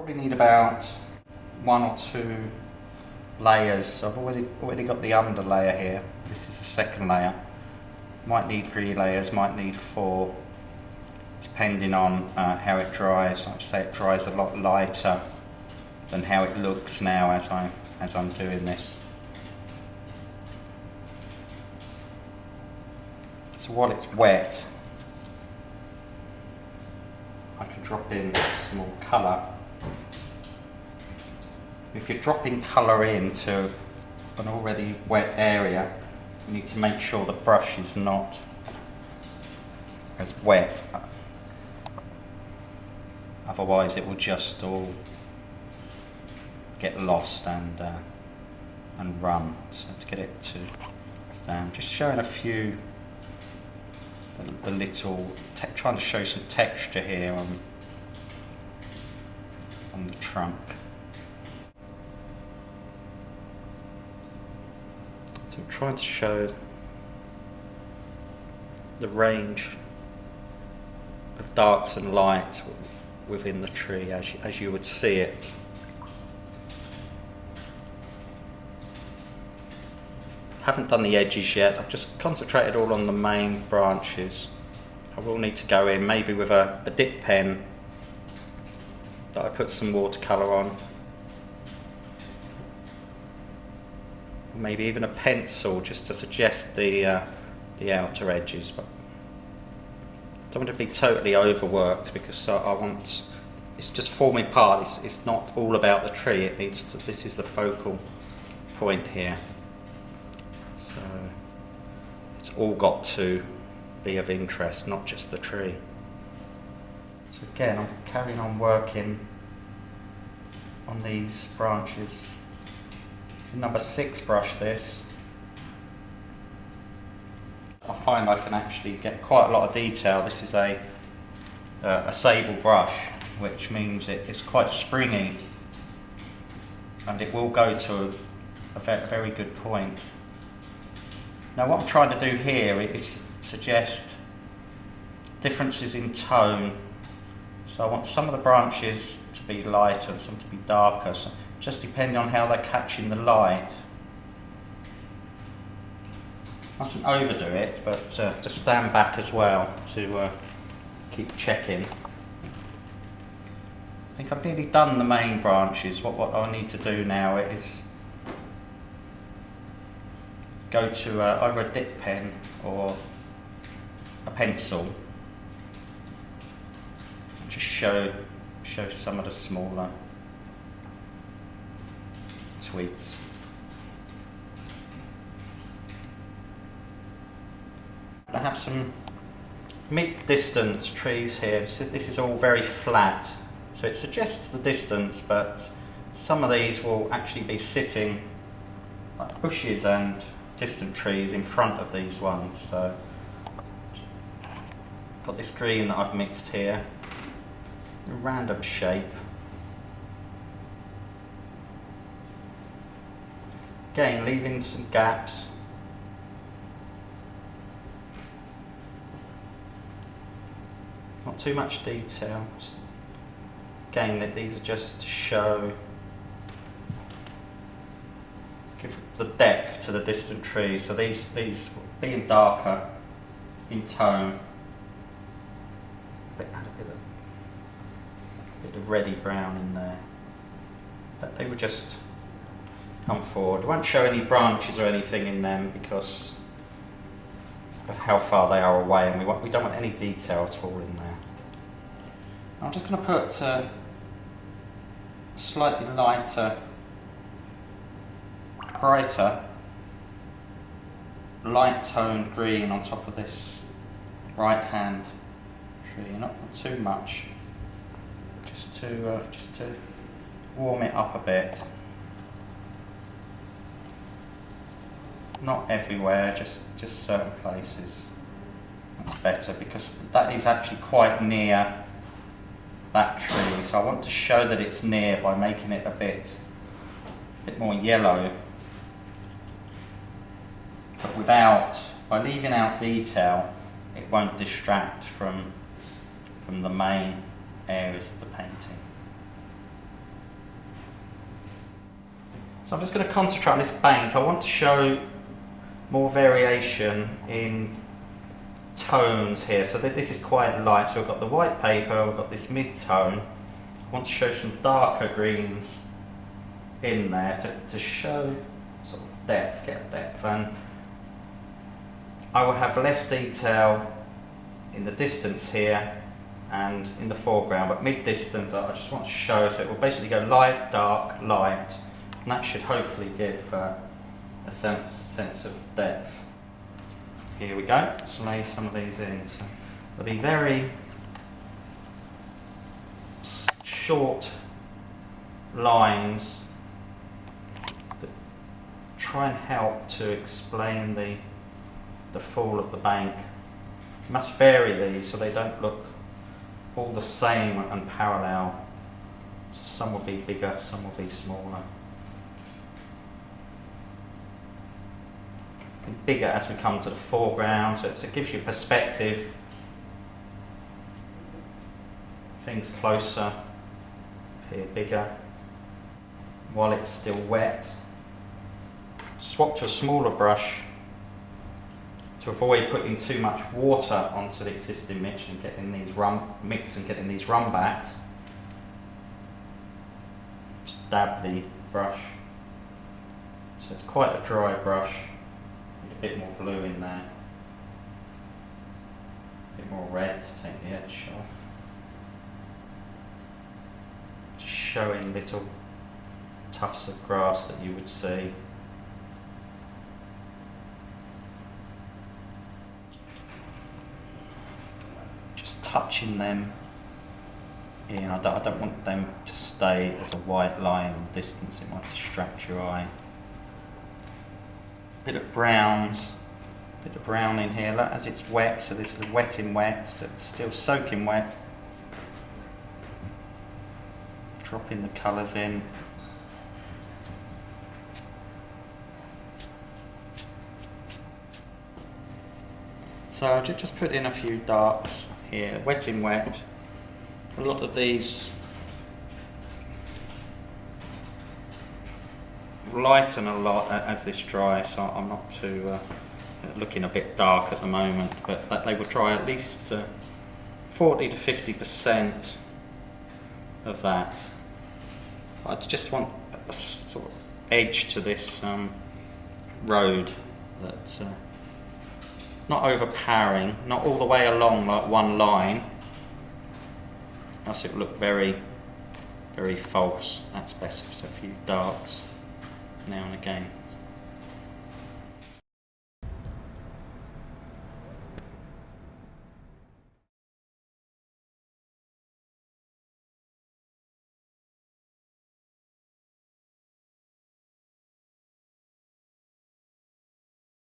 Probably need about 1 or 2 layers. I've already got the under layer here. This is the second layer. Might need 3 layers, might need 4, depending on how it dries. I'd say it dries a lot lighter than how it looks now as I'm doing this. So while it's wet, I can drop in some more colour. If you're dropping colour into an already wet area, you need to make sure the brush is not as wet. Otherwise it will just all get lost and run. So to get it to stand, just showing a few, the little, trying to show some texture here on the trunk. So I'm trying to show the range of darks and lights within the tree as you would see it. Haven't done the edges yet. I've just concentrated all on the main branches. I will need to go in maybe with a dip pen that I put some watercolour on. Maybe even a pencil just to suggest the outer edges, but I don't want to be totally overworked because I want, it's just forming part. It's not all about the tree. It needs to, this is the focal point here. So it's all got to be of interest, not just the tree. So again, I'm carrying on working on these branches. It's a number 6 brush this. I find I can actually get quite a lot of detail. This is a sable brush, which means it's quite springy and it will go to a very good point. Now what I'm trying to do here is suggest differences in tone. So I want some of the branches to be lighter and some to be darker, so just depending on how they're catching the light. Mustn't overdo it, but just stand back as well to keep checking. I think I've nearly done the main branches. What I need to do now is go to either a dip pen or a pencil and just show some of the smaller tweaks. I have some mid-distance trees here. So this is all very flat, so it suggests the distance, but some of these will actually be sitting like bushes and distant trees in front of these ones. So got this green that I've mixed here, a random shape. Again, leaving some gaps. Not too much detail. Again, these are just to show, give the depth to the distant trees. So these being darker in tone, add a bit of reddy brown in there. But they would just come forward. I won't show any branches or anything in them because of how far they are away, and we don't want any detail at all in there. I'm just going to put slightly lighter, brighter, light toned green on top of this right hand tree. Not too much, just to warm it up a bit. Not everywhere, just certain places. That's better because that is actually quite near that tree, so I want to show that it's near by making it a bit more yellow, but by leaving out detail, it won't distract from the main areas of the painting. So I'm just going to concentrate on this bank. I want to show more variation in tones here. So this is quite light. So we've got the white paper, we've got this mid-tone. I want to show some darker greens in there to show sort of depth, get depth. And I will have less detail in the distance here and in the foreground, but mid-distance I just want to show, so it will basically go light, dark, light, and that should hopefully give a sense of depth. Here we go, let's lay some of these in. So there'll be very short lines that try and help to explain the fall of the bank. You must vary these so they don't look all the same and parallel. So some will be bigger, some will be smaller. Bigger as we come to the foreground, so it gives you perspective. Things closer appear bigger while it's still wet. Swap to a smaller brush to avoid putting too much water onto the existing mix and getting these rumbacks. Just dab the brush. So it's quite a dry brush. A bit more blue in there. A bit more red to take the edge off. Just showing little tufts of grass that you would see. Just touching them in. I don't want them to stay as a white line in the distance, it might distract your eye. Bit of brown in here, look, as it's wet, so this is wet in wet, so it's still soaking wet. Dropping the colours in. So I've just put in a few darks here, wet in wet. A lot of these lighten a lot as this dries, so I'm not too looking a bit dark at the moment, but that they will dry at least 40 to 50% of that. I just want a sort of edge to this road that's not overpowering, not all the way along like one line, else it will look very, very false. That's better, so a few darks now and again.